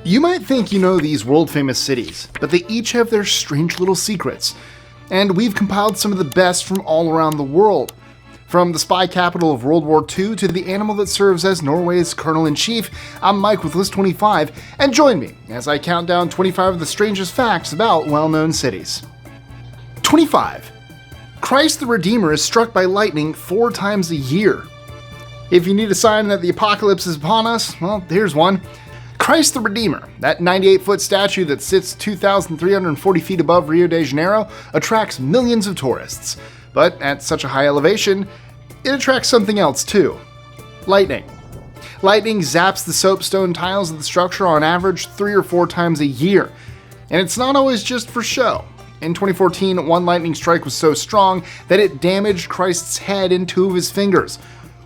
You might think you know these world-famous cities, but they each have their strange little secrets. And we've compiled some of the best from all around the world. From the spy capital of World War II to the animal that serves as Norway's Colonel-in-Chief, I'm Mike with List 25, and join me as I count down 25 of the strangest facts about well-known cities. 25. Christ the Redeemer is struck by lightning 4 times a year. If you need a sign that the apocalypse is upon us, well, here's one. Christ the Redeemer, that 98-foot statue that sits 2,340 feet above Rio de Janeiro, attracts millions of tourists. But at such a high elevation, it attracts something else too. Lightning. Lightning zaps the soapstone tiles of the structure on average 3 or 4 times a year. And it's not always just for show. In 2014, one lightning strike was so strong that it damaged Christ's head and 2 of his fingers.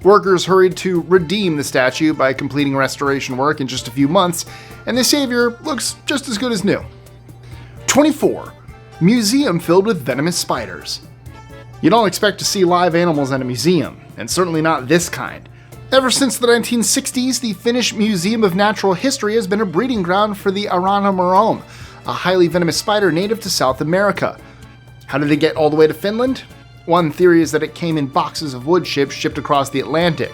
Workers hurried to redeem the statue by completing restoration work in just a few months, and the savior looks just as good as new. 24. Museum filled with venomous spiders. You don't expect to see live animals at a museum, and certainly not this kind. Ever since the 1960s, the Finnish Museum of Natural History has been a breeding ground for the Arana marom, a highly venomous spider native to South America. How did it get all the way to Finland? One theory is that it came in boxes of wood chips shipped across the Atlantic.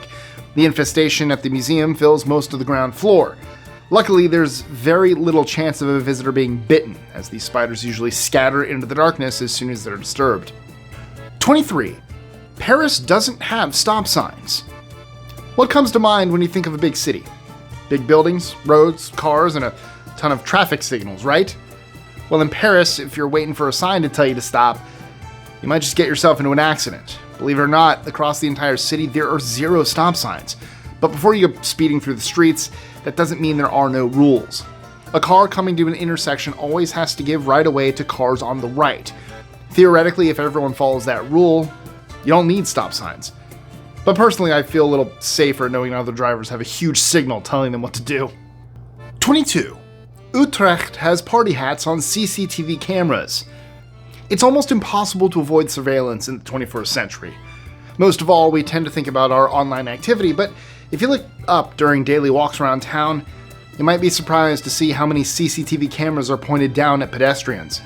The infestation at the museum fills most of the ground floor. Luckily, there's very little chance of a visitor being bitten, as these spiders usually scatter into the darkness as soon as they're disturbed. 23. Paris doesn't have stop signs. What comes to mind when you think of a big city? Big buildings, roads, cars, and a ton of traffic signals, right? Well, in Paris, if you're waiting for a sign to tell you to stop, you might just get yourself into an accident. Believe it or not, across the entire city, there are 0 stop signs. But before you go speeding through the streets, that doesn't mean there are no rules. A car coming to an intersection always has to give right away to cars on the right. Theoretically, if everyone follows that rule, you don't need stop signs. But personally, I feel a little safer knowing other drivers have a huge signal telling them what to do. 22. Utrecht has party hats on CCTV cameras. It's almost impossible to avoid surveillance in the 21st century. Most of all, we tend to think about our online activity, but if you look up during daily walks around town, you might be surprised to see how many CCTV cameras are pointed down at pedestrians.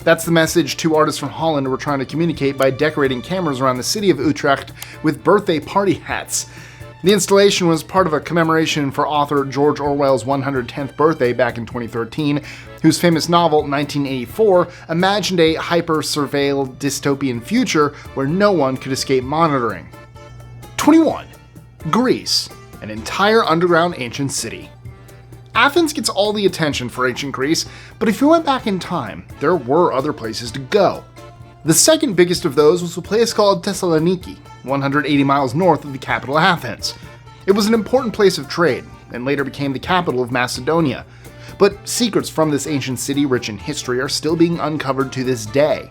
That's the message 2 artists from Holland were trying to communicate by decorating cameras around the city of Utrecht with birthday party hats. The installation was part of a commemoration for author George Orwell's 110th birthday back in 2013, whose famous novel, 1984, imagined a hyper-surveilled dystopian future where no one could escape monitoring. 21. Greece, an entire underground ancient city. Athens gets all the attention for ancient Greece, but if you went back in time, there were other places to go. The second biggest of those was a place called Thessaloniki, 180 miles north of the capital Athens. It was an important place of trade, and later became the capital of Macedonia. But secrets from this ancient city rich in history are still being uncovered to this day.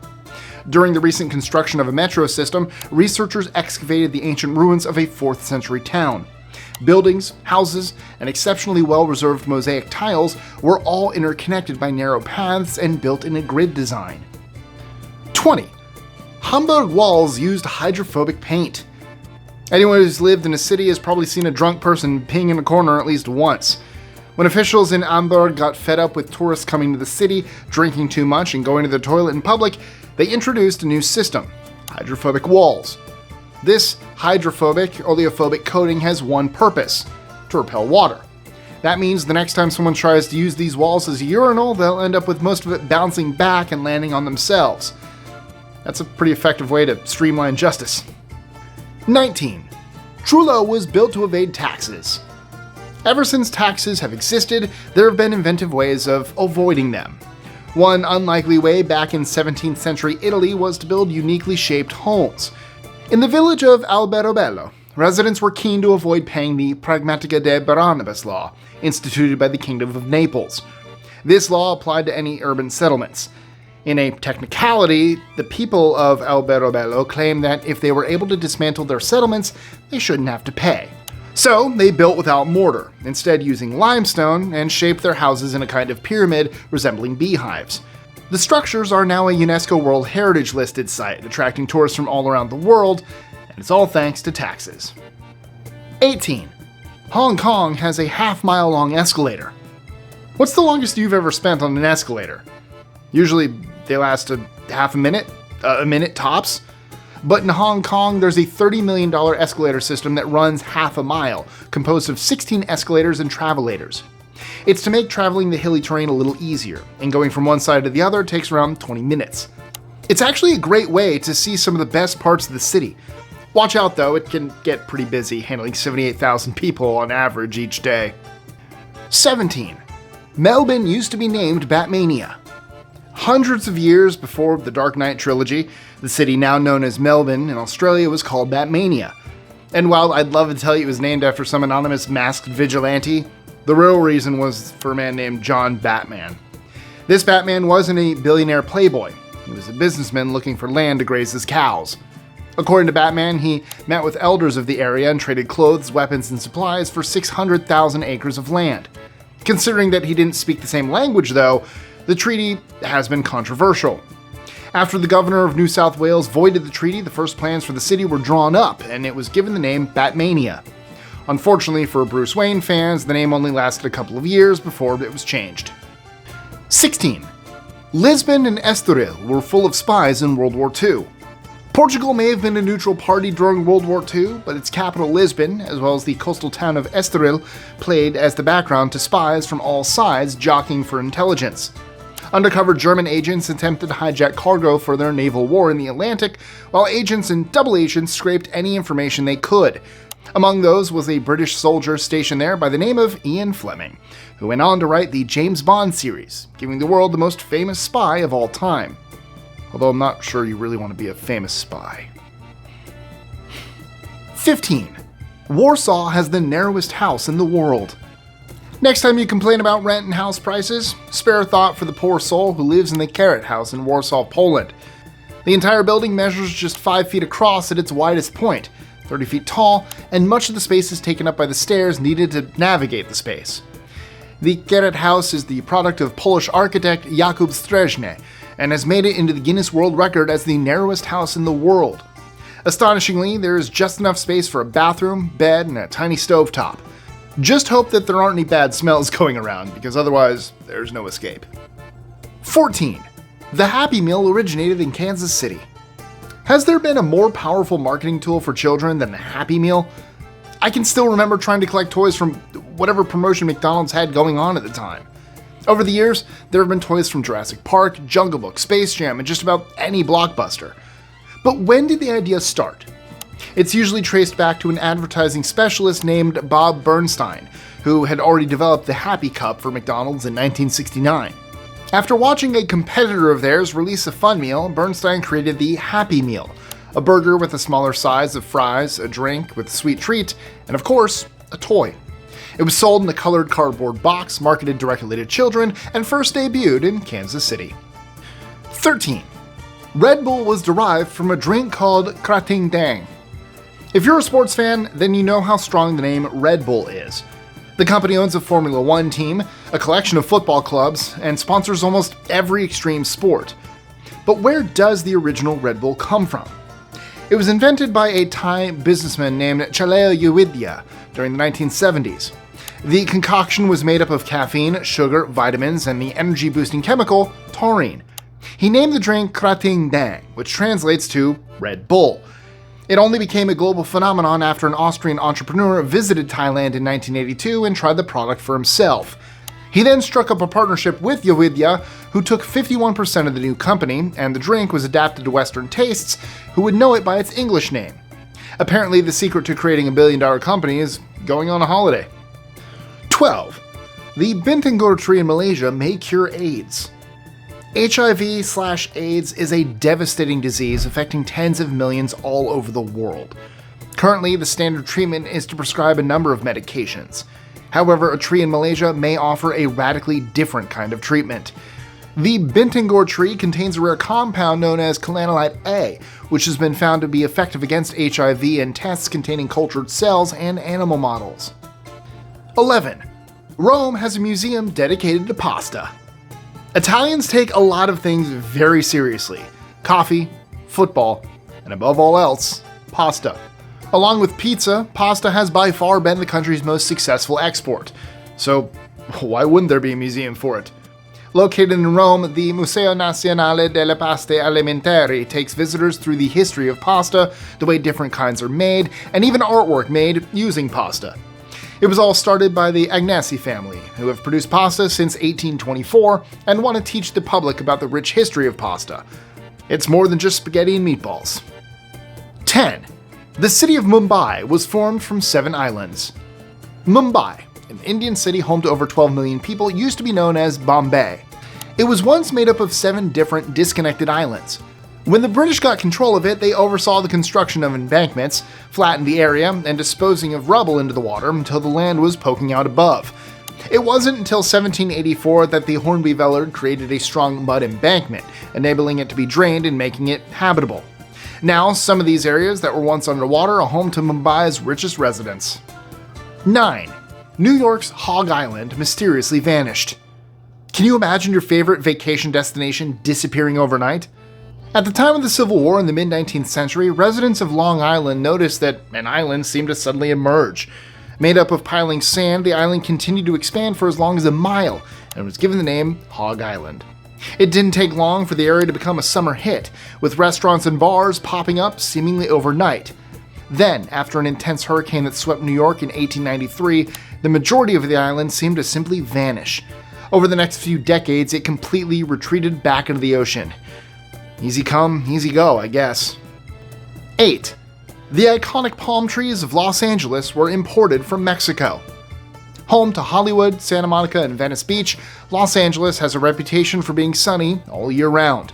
During the recent construction of a metro system, researchers excavated the ancient ruins of a 4th century town. Buildings, houses, and exceptionally well-reserved mosaic tiles were all interconnected by narrow paths and built in a grid design. 20. Hamburg walls used hydrophobic paint. Anyone who's lived in a city has probably seen a drunk person peeing in a corner at least once. When officials in Hamburg got fed up with tourists coming to the city, drinking too much, and going to the toilet in public, they introduced a new system: hydrophobic walls. This hydrophobic, oleophobic coating has one purpose: to repel water. That means the next time someone tries to use these walls as a urinal, they'll end up with most of it bouncing back and landing on themselves. That's a pretty effective way to streamline justice. 19. Trullo was built to evade taxes. Ever since taxes have existed, there have been inventive ways of avoiding them. One unlikely way back in 17th century Italy was to build uniquely shaped homes. In the village of Alberobello, residents were keen to avoid paying the Pragmatica de Barnabas law, instituted by the Kingdom of Naples. This law applied to any urban settlements. In a technicality, the people of Alberobello claimed that if they were able to dismantle their settlements, they shouldn't have to pay. So they built without mortar, instead using limestone, and shaped their houses in a kind of pyramid resembling beehives. The structures are now a UNESCO World Heritage listed site, attracting tourists from all around the world, and it's all thanks to taxes. 18. Hong Kong has a half-mile-long escalator. What's the longest you've ever spent on an escalator? Usually they last a half a minute tops. But in Hong Kong, there's a $30 million escalator system that runs half a mile, composed of 16 escalators and travelators. It's to make traveling the hilly terrain a little easier, and going from one side to the other takes around 20 minutes. It's actually a great way to see some of the best parts of the city. Watch out though, it can get pretty busy, handling 78,000 people on average each day. 17. Melbourne used to be named Batmania. Hundreds of years before the Dark Knight trilogy, the city now known as Melbourne in Australia was called Batmania. And while I'd love to tell you it was named after some anonymous masked vigilante, the real reason was for a man named John Batman. This Batman wasn't a billionaire playboy. He was a businessman looking for land to graze his cows. According to Batman, he met with elders of the area and traded clothes, weapons, and supplies for 600,000 acres of land. Considering that he didn't speak the same language, though, the treaty has been controversial. After the governor of New South Wales voided the treaty, the first plans for the city were drawn up, and it was given the name Batmania. Unfortunately for Bruce Wayne fans, the name only lasted a couple of years before it was changed. 16. Lisbon and Estoril were full of spies in World War II. Portugal may have been a neutral party during World War II, but its capital Lisbon, as well as the coastal town of Estoril, played as the background to spies from all sides jockeying for intelligence. Undercover German agents attempted to hijack cargo for their naval war in the Atlantic, while agents and double agents scraped any information they could. Among those was a British soldier stationed there by the name of Ian Fleming, who went on to write the James Bond series, giving the world the most famous spy of all time. Although I'm not sure you really want to be a famous spy. 15. Warsaw has the narrowest house in the world. Next time you complain about rent and house prices, spare a thought for the poor soul who lives in the Carrot House in Warsaw, Poland. The entire building measures just 5 feet across at its widest point, 30 feet tall, and much of the space is taken up by the stairs needed to navigate the space. The Carrot House is the product of Polish architect Jakub Strzeżny, and has made it into the Guinness World Record as the narrowest house in the world. Astonishingly, there is just enough space for a bathroom, bed, and a tiny stovetop. Just hope that there aren't any bad smells going around, because otherwise, there's no escape. 14. The Happy Meal originated in Kansas City. Has there been a more powerful marketing tool for children than the Happy Meal? I can still remember trying to collect toys from whatever promotion McDonald's had going on at the time. Over the years, there have been toys from Jurassic Park, Jungle Book, Space Jam, and just about any blockbuster. But when did the idea start? It's usually traced back to an advertising specialist named Bob Bernstein, who had already developed the Happy Cup for McDonald's in 1969. After watching a competitor of theirs release a fun meal, Bernstein created the Happy Meal, a burger with a smaller size of fries, a drink with a sweet treat, and of course, a toy. It was sold in a colored cardboard box, marketed directly to children, and first debuted in Kansas City. 13. Red Bull was derived from a drink called Krating Daeng. If you're a sports fan, then you know how strong the name Red Bull is. The company owns a Formula One team, a collection of football clubs, and sponsors almost every extreme sport. But where does the original Red Bull come from? It was invented by a Thai businessman named Chaleo Yuvidya during the 1970s. The concoction was made up of caffeine, sugar, vitamins, and the energy-boosting chemical taurine. He named the drink Krating Daeng, which translates to Red Bull. It only became a global phenomenon after an Austrian entrepreneur visited Thailand in 1982 and tried the product for himself. He then struck up a partnership with Yuvidya, who took 51% of the new company, and the drink was adapted to Western tastes, who would know it by its English name. Apparently, the secret to creating a billion-dollar company is going on a holiday. 12. The Bintangor tree in Malaysia may cure AIDS. HIV/AIDS is a devastating disease affecting tens of millions all over the world. Currently, the standard treatment is to prescribe a number of medications. However, a tree in Malaysia may offer a radically different kind of treatment. The Bintangor tree contains a rare compound known as calanolite A, which has been found to be effective against HIV in tests containing cultured cells and animal models. 11. Rome has a museum dedicated to pasta. Italians take a lot of things very seriously. Coffee, football, and above all else, pasta. Along with pizza, pasta has by far been the country's most successful export. So why wouldn't there be a museum for it? Located in Rome, the Museo Nazionale delle Paste Alimentari takes visitors through the history of pasta, the way different kinds are made, and even artwork made using pasta. It was all started by the Agnesi family, who have produced pasta since 1824 and want to teach the public about the rich history of pasta. It's more than just spaghetti and meatballs. 10. The City of Mumbai was formed from 7 islands. Mumbai, an Indian city home to over 12 million people, used to be known as Bombay. It was once made up of 7 different disconnected islands. When the British got control of it, they oversaw the construction of embankments, flattened the area, and disposing of rubble into the water until the land was poking out above. It wasn't until 1784 that the Hornby Vellard created a strong mud embankment, enabling it to be drained and making it habitable. Now, some of these areas that were once underwater are home to Mumbai's richest residents. 9. New York's Hog Island mysteriously vanished. Can you imagine your favorite vacation destination disappearing overnight? At the time of the Civil War in the mid-19th century, residents of Long Island noticed that an island seemed to suddenly emerge. Made up of piling sand, the island continued to expand for as long as a mile, and was given the name Hog Island. It didn't take long for the area to become a summer hit, with restaurants and bars popping up seemingly overnight. Then, after an intense hurricane that swept New York in 1893, the majority of the island seemed to simply vanish. Over the next few decades, it completely retreated back into the ocean. Easy come, easy go, I guess. 8. The iconic palm trees of Los Angeles were imported from Mexico. Home to Hollywood, Santa Monica, and Venice Beach, Los Angeles has a reputation for being sunny all year round.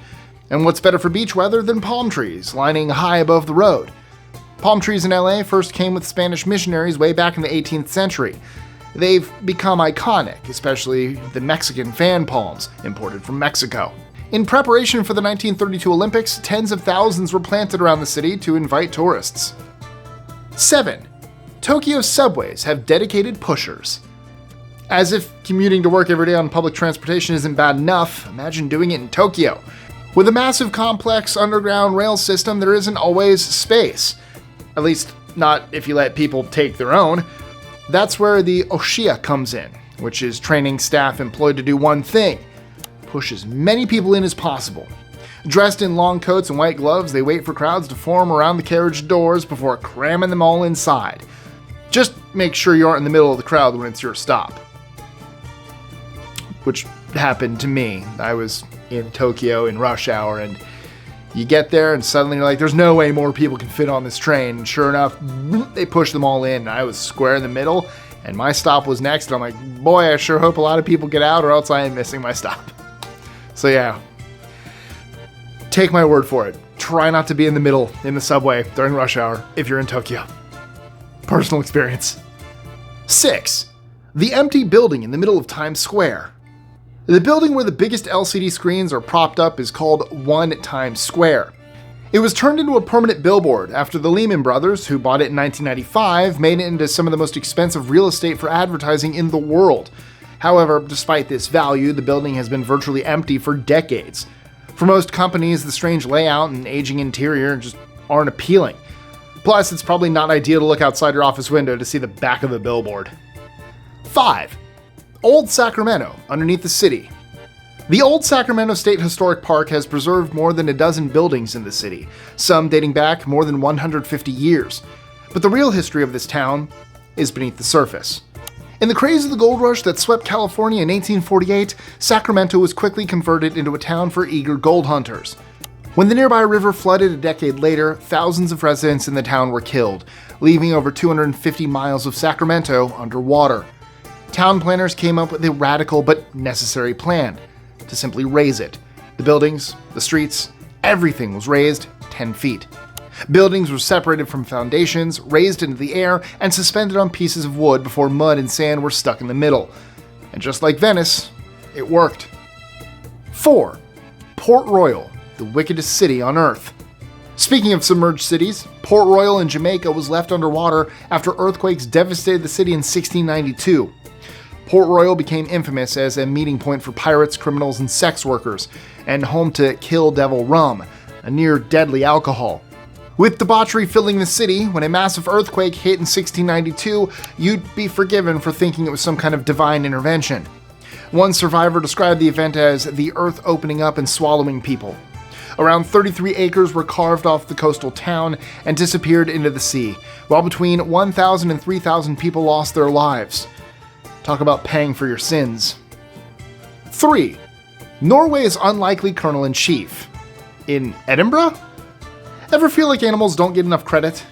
And what's better for beach weather than palm trees lining high above the road? Palm trees in LA first came with Spanish missionaries way back in the 18th century. They've become iconic, especially the Mexican fan palms, imported from Mexico. In preparation for the 1932 Olympics, tens of thousands were planted around the city to invite tourists. 7. Tokyo's subways have dedicated pushers. As if commuting to work every day on public transportation isn't bad enough, imagine doing it in Tokyo. With a massive complex underground rail system, there isn't always space. At least, not if you let people take their own. That's where the Oshiya comes in, which is training staff employed to do one thing: push as many people in as possible. Dressed in long coats and white gloves, they wait for crowds to form around the carriage doors before cramming them all inside. Just make sure you aren't in the middle of the crowd when it's your stop. Which happened to me. I was in Tokyo in rush hour, and you get there and suddenly you're like, there's no way more people can fit on this train. And sure enough, they pushed them all in, and I was square in the middle, and my stop was next, and I'm like, boy, I sure hope a lot of people get out or else I am missing my stop. So yeah, take my word for it. Try not to be in the middle in the subway during rush hour if you're in Tokyo. Personal experience. 6. The empty building in the middle of Times Square. The building where the biggest LCD screens are propped up is called 1 Times Square. It was turned into a permanent billboard after the Lehman Brothers, who bought it in 1995, made it into some of the most expensive real estate for advertising in the world. However, despite this value, the building has been virtually empty for decades. For most companies, the strange layout and aging interior just aren't appealing. Plus, it's probably not ideal to look outside your office window to see the back of a billboard. 5. Old Sacramento, underneath the city. The Old Sacramento State Historic Park has preserved more than a dozen buildings in the city, some dating back more than 150 years. But the real history of this town is beneath the surface. In the craze of the gold rush that swept California in 1848, Sacramento was quickly converted into a town for eager gold hunters. When the nearby river flooded a decade later, thousands of residents in the town were killed, leaving over 250 miles of Sacramento underwater. Town planners came up with a radical but necessary plan: to simply raise it. The buildings, the streets, everything was raised 10 feet. Buildings were separated from foundations, raised into the air, and suspended on pieces of wood before mud and sand were stuck in the middle. And just like Venice, it worked. 4. Port Royal, the wickedest city on Earth. Speaking of submerged cities, Port Royal in Jamaica was left underwater after earthquakes devastated the city in 1692. Port Royal became infamous as a meeting point for pirates, criminals, and sex workers, and home to Kill Devil rum, a near-deadly alcohol. With debauchery filling the city, when a massive earthquake hit in 1692, you'd be forgiven for thinking it was some kind of divine intervention. One survivor described the event as the earth opening up and swallowing people. Around 33 acres were carved off the coastal town and disappeared into the sea, while between 1,000 and 3,000 people lost their lives. Talk about paying for your sins. 3. Norway's unlikely colonel-in-chief. In Edinburgh? Ever feel like animals don't get enough credit?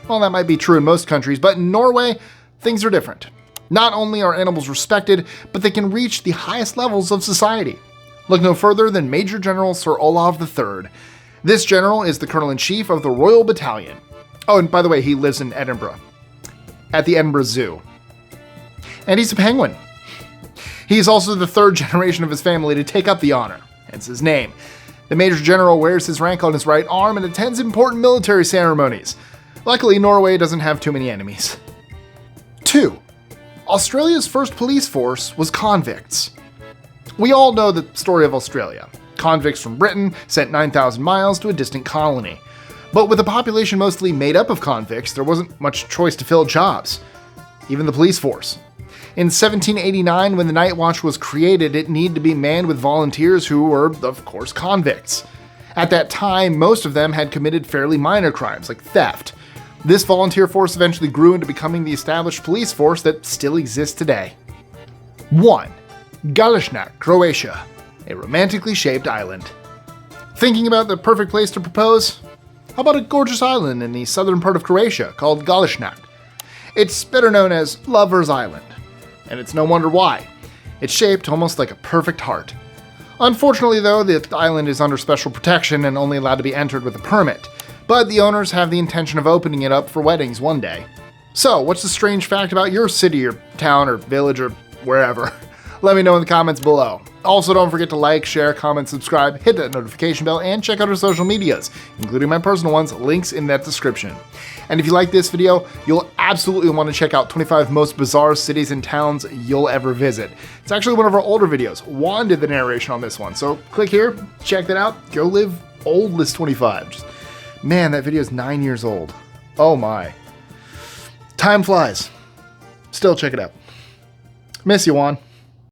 Well, that might be true in most countries, but in Norway, things are different. Not only are animals respected, but they can reach the highest levels of society. Look no further than Major General Sir Olav III. This general is the colonel-in-chief of the Royal Battalion. Oh, and by the way, he lives in Edinburgh, at the Edinburgh Zoo. And he's a penguin. He's also the third generation of his family to take up the honor, hence his name. The Major General wears his rank on his right arm and attends important military ceremonies. Luckily, Norway doesn't have too many enemies. 2. Australia's first police force was convicts. We all know the story of Australia. Convicts from Britain sent 9,000 miles to a distant colony. But with a population mostly made up of convicts, there wasn't much choice to fill jobs. Even the police force. In 1789, when the Night Watch was created, it needed to be manned with volunteers who were, of course, convicts. At that time, most of them had committed fairly minor crimes, like theft. This volunteer force eventually grew into becoming the established police force that still exists today. 1. Galesnjak, Croatia, a romantically shaped island. Thinking about the perfect place to propose? How about a gorgeous island in the southern part of Croatia called Galesnjak? It's better known as Lover's Island, and it's no wonder why. It's shaped almost like a perfect heart. Unfortunately though, the island is under special protection and only allowed to be entered with a permit. But the owners have the intention of opening it up for weddings one day. So, what's the strange fact about your city or town or village or wherever? Let me know in the comments below. Also, don't forget to like, share, comment, subscribe, hit that notification bell, and check out our social medias, including my personal ones, links in that description. And if you like this video, you'll absolutely want to check out 25 most bizarre cities and towns you'll ever visit. It's actually one of our older videos. Juan did the narration on this one, so click here, check that out, go live old list 25. Man, that video is 9 years old. Oh my. Time flies. Still check it out. Miss you, Juan.